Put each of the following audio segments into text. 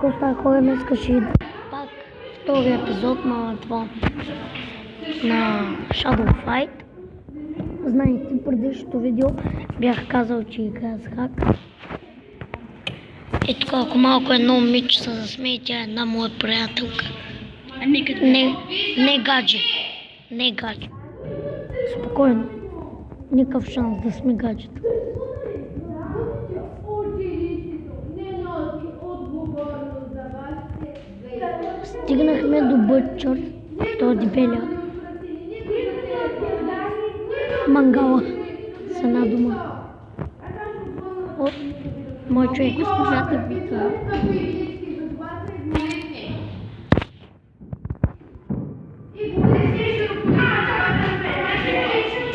Коста хора, днес ще идва пак втори епизод на това на Shadow Fight. Знаете, в предишното видео бях казал, че играя с хак. И тук, ако малко едно момиче се засмее, тя е една моя приятелка. Не гадже. Не гадже. Спокойно. Никакъв шанс да сме гаджета. Стигнахме до Бътчър, този дебеля. Мангала с една дума. От мой човек. Госпожата вика.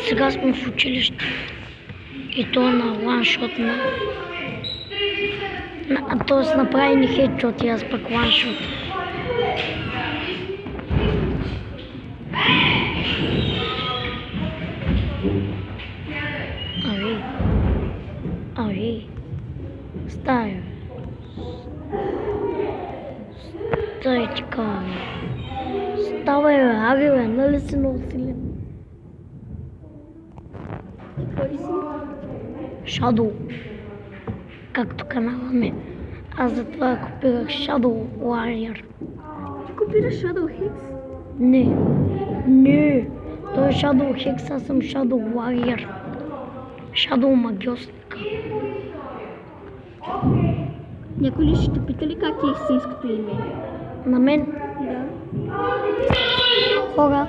Сега сме в училище. И то на ланшот т.е. направи ни хедшот и аз пък ланшот. Ави. Стая. Стай така. Ставай, бе, нали си много силен? Кой си? Shadow. Както канала ми. Аз затова копирах Shadow Warrior. Ти копираш Shadow Hex? Не. Той е Shadow Hex, аз съм Shadow Warrior. Shadow магиосника. Някой ли ще те пита ли как е истинското име? На мен Да. хора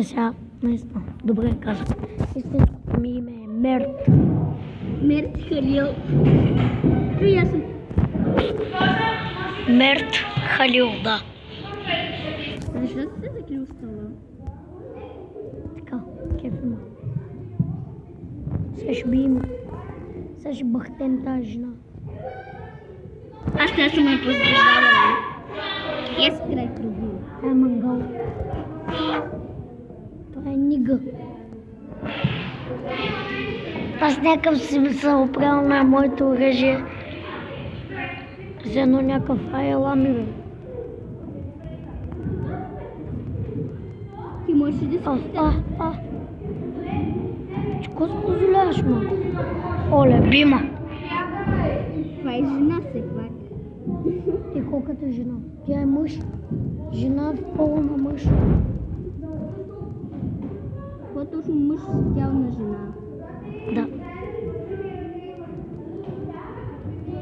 сега, наистина, добре казах. Истинското ми име е Мерт. Мерт Халил. И аз съм. Мерт Халил, да. Защо си се закрил стола? Така, кеф има. Сега ще бием. Сега ще бахтем тази жена. Аз трябва да съм я поздравявала. И аз играй круги. Това е мангал. Това е нига. Аз някакъв си се оправил на моето оръжие. За едно някакъв айлами, бе. Ти можеш ли да си Че какво си позволяваш, ма? Оле, бима. Това е жена все пак. И колката е жена? Тя е мъж. Жена в пола на мъж. Какво точно мъж с тяло на жена? Да.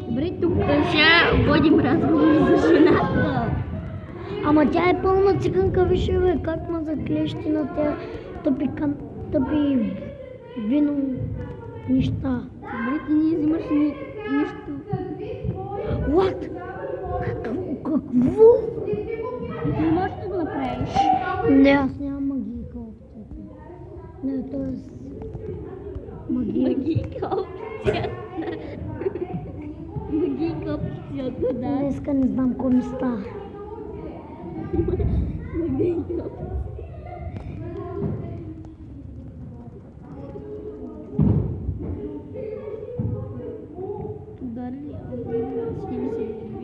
Добре, тук сега водим разговор за жената. Ама тя е пълна циганка, виж, бе, как ма заклещи на тя тъпи вино неща. Добре, ти не взимаш нищо. What? Какво? Ти не можеш да го направиш. Не, аз нямам магийка опцията. Не, т.е. магия. Магийка опцията. Магийка опцията, да. Днеска не знам какво ми става. Магийка опцията.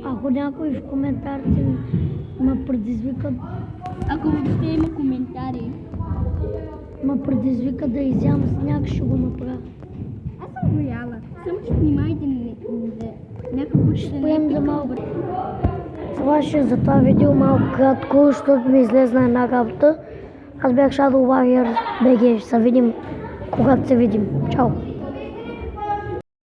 Ако някой в коментарите ме предизвика, Ако въобще има коментари. да изям сняг, ще го направя. Аз съм го яла. Само че внимайте някакво ще Спрем за малко. Това ще е за това видео малко кратко, защото ми излезна една работа. Аз бях Shadow Warrior BG. Ще се видим, когато се видим. Чао!